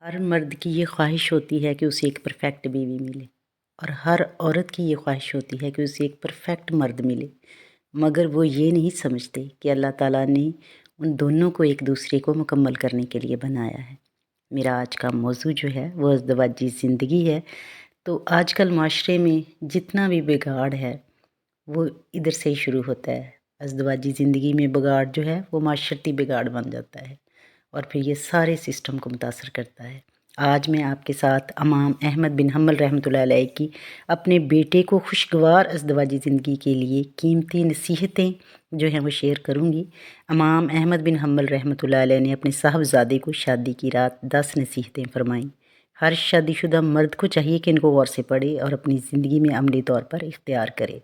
हर मर्द की ये ख्वाहिश होती है कि उसे एक परफेक्ट बीवी मिले और हर औरत की ये ख्वाहिश होती है कि उसे एक परफेक्ट मर्द मिले, मगर वो ये नहीं समझते कि अल्लाह ताला ने उन दोनों को एक दूसरे को मुकम्मल करने के लिए बनाया है। मेरा आज का मौजू जो है वो अज़दवाजी ज़िंदगी है। तो आजकल माशरे में जितना भी बिगाड़ है वो इधर से ही शुरू होता है। अज़दवाजी ज़िंदगी में बिगाड़ जो है वो माशरती बिगाड़ बन जाता है और फिर ये सारे सिस्टम को मुतासर करता है। आज मैं आपके साथ इमाम अहमद बिन हम्बल रहमतुल्लाह अलैह की अपने बेटे को खुशगवार अज़दवाजी ज़िंदगी के लिए कीमती नसीहतें जो हैं वो शेयर करूँगी। इमाम अहमद बिन हम्बल रहमतुल्लाह अलैह ने अपने साहबजादे को शादी की रात 10 नसीहतें फरमाईं। हर शादीशुदा मर्द को चाहिए कि इनको गौर से पढ़े और अपनी ज़िंदगी में अमली तौर पर इख्तियार करे।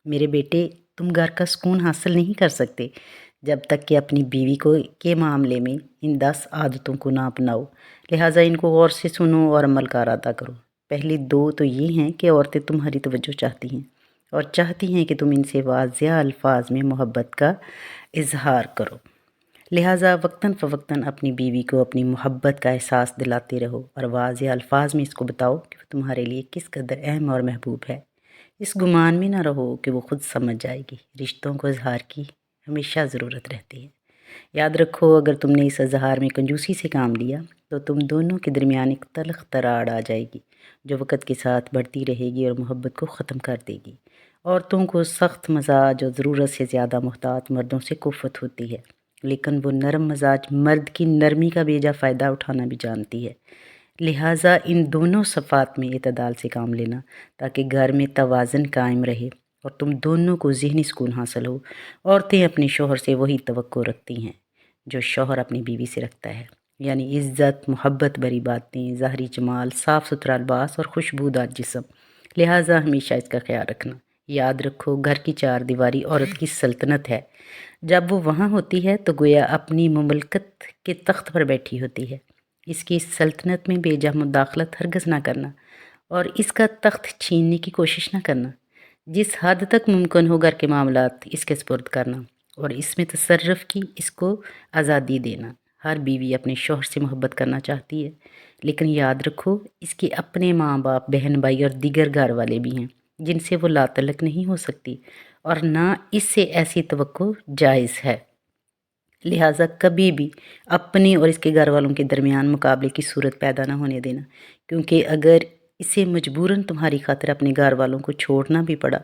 मेरे बेटे, तुम घर का सुकून हासिल नहीं कर सकते जब तक कि अपनी बीवी को के मामले में इन 10 आदतों को ना अपनाओ। लिहाजा इनको गौर से सुनो और अमल का इरादा करो। पहली 2 तो ये हैं कि औरतें तुम्हारी तवज्जो चाहती हैं और चाहती हैं कि तुम इनसे वाज़िया अल्फाज में मोहब्बत का इजहार करो। लिहाजा वक्तन फ़वक्तन अपनी बीवी को अपनी मोहब्बत का एहसास दिलाते रहो और वाज़िया अल्फाज में इसको बताओ कि वो तुम्हारे लिए किस कदर अहम और महबूब है। इस गुमान में ना रहो कि वो खुद समझ जाएगी। रिश्तों को इजहार की हमेशा ज़रूरत रहती है। याद रखो, अगर तुमने इस इजहार में कंजूसी से काम लिया तो तुम दोनों के दरमियान एक तल्ख तराड़ आ जाएगी जो वक़्त के साथ बढ़ती रहेगी और मोहब्बत को ख़त्म कर देगी। औरतों को सख्त मजाज और ज़रूरत से ज़्यादा मोहतात मर्दों से कुफ़त होती है, लेकिन वो नरम मजाज मर्द की नरमी का बेजा फ़ायदा उठाना भी जानती है। लिहाजा इन दोनों सफ़ात में इतदाल से काम लेना ताकि घर में तवाज़न कायम रहे और तुम दोनों को ज़हनी सुकून हासिल हो। औरतें अपने शौहर से वही तवक्को रखती हैं जो शौहर अपनी बीवी से रखता है, यानी इज़्ज़त, मोहब्बत भरी बातें, ज़ाहरी जमाल, साफ़ सुथरा लिबास और खुशबूदार जिस्म। लिहाजा हमेशा इसका ख्याल रखना। याद रखो, घर की 4 दीवारी औरत की सल्तनत है। जब वो वहाँ होती है तो गोया अपनी मुमलकत के तख्त पर बैठी होती है। इसकी सल्तनत में बेजा मुदाखलत हरगज़ ना करना और इसका तख्त छीनने की कोशिश ना करना। जिस हद तक मुमकिन हो घर के मामलात इसके सुपुर्द करना और इसमें तसर्रुफ़ की इसको आज़ादी देना। हर बीवी अपने शौहर से मोहब्बत करना चाहती है, लेकिन याद रखो, इसके अपने माँ बाप, बहन भाई और दीगर घर वाले भी हैं जिनसे वो लातल्लुक़ नहीं हो सकती और ना इससे ऐसी तवक्को जायज़ है। लिहाजा कभी भी अपने और इसके घर वालों के दरमियान मुकाबले की सूरत पैदा ना होने देना, क्योंकि अगर इसे मजबूरन तुम्हारी खातिर अपने घर वालों को छोड़ना भी पड़ा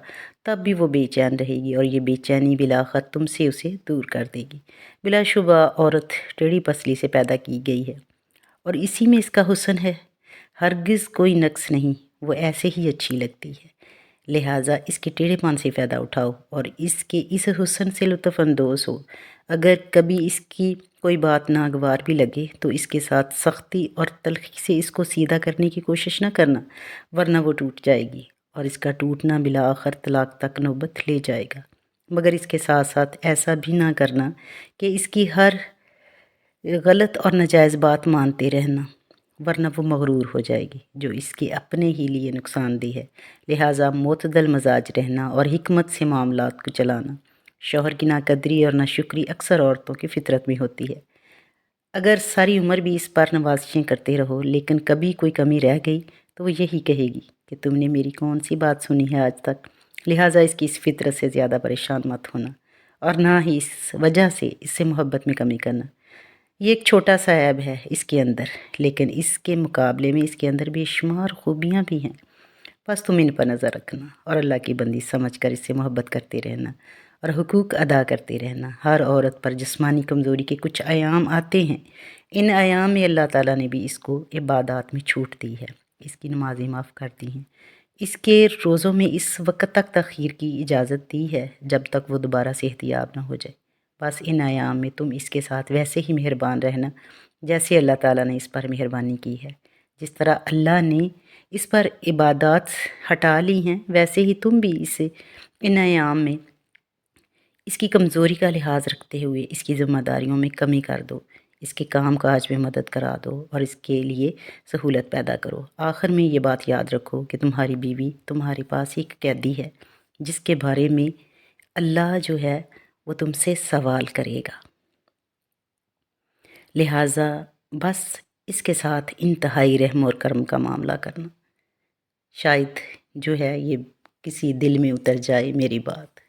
तब भी वो बेचैन रहेगी और ये बेचैनी बिलाखिर तुमसे उसे दूर कर देगी। बिलाशुबा औरत टेढ़ी पसली से पैदा की गई है और इसी में इसका हुस्न है। हरगिज़ कोई नक्स नहीं, वो ऐसे ही अच्छी लगती है। लिहाजा इसके टेढ़ेपन से फ़ायदा उठाओ और इसके इस हुस्न से लुत्फ़ अंदोज़ हो। अगर कभी इसकी कोई बात नागवार भी लगे तो इसके साथ सख्ती और तल्ख़ी से इसको सीधा करने की कोशिश ना करना, वरना वो टूट जाएगी और इसका टूटना बिला आखिर तलाक तक नौबत ले जाएगा। मगर इसके साथ साथ ऐसा भी ना करना कि इसकी हर गलत और नाजायज़ बात मानते रहना, वरना वो मगरूर हो जाएगी जो इसके अपने ही लिए नुकसानदेह है। लिहाजा मोतदल मजाज रहना और हिकमत से मामलात को चलाना। शौहर की नाकदरी और नाशुक्री अक्सर औरतों की फितरत में होती है। अगर सारी उम्र भी इस पर नवाजिशें करते रहो लेकिन कभी कोई कमी रह गई तो वो यही कहेगी कि तुमने मेरी कौन सी बात सुनी है आज तक। लिहाजा इसकी इस फितरत से ज़्यादा परेशान मत होना और ना ही इस वजह से इससे मोहब्बत में कमी करना। ये एक छोटा सा ऐब है इसके अंदर, लेकिन इसके मुकाबले में इसके अंदर बेशुमार खूबियाँ भी हैं। बस तुम इन पर नज़र रखना और अल्लाह की बंदी समझ कर इससे मोहब्बत करते रहना और हुकूक अदा करते रहना। हर औरत पर जिस्मानी कमज़ोरी के कुछ आयाम आते हैं। इन आयाम में अल्लाह ताला ने भी इसको इबादत में छूट दी है। इसकी नमाज़ें माफ़ करती हैं, इसके रोज़ों में इस वक्त तक तख़ीर की इजाज़त दी है जब तक वो दोबारा सेहतियाब ना हो जाए। बस इन आयाम में तुम इसके साथ वैसे ही मेहरबान रहना जैसे अल्लाह ताला ने इस पर मेहरबानी की है। जिस तरह अल्लाह ने इस पर इबादत हटा ली हैं, वैसे ही तुम भी इसे इन आयाम में इसकी कमज़ोरी का लिहाज रखते हुए इसकी ज़िम्मेदारियों में कमी कर दो, इसके काम काज में मदद करा दो और इसके लिए सहूलत पैदा करो। आखिर में ये बात याद रखो कि तुम्हारी बीवी तुम्हारे पास एक कैदी है जिसके बारे में अल्लाह जो है वो तुमसे सवाल करेगा। लिहाजा बस اس کے ساتھ انتہائی رحم اور کرم کا معاملہ کرنا، شاید جو ہے یہ کسی دل میں اتر جائے میری بات۔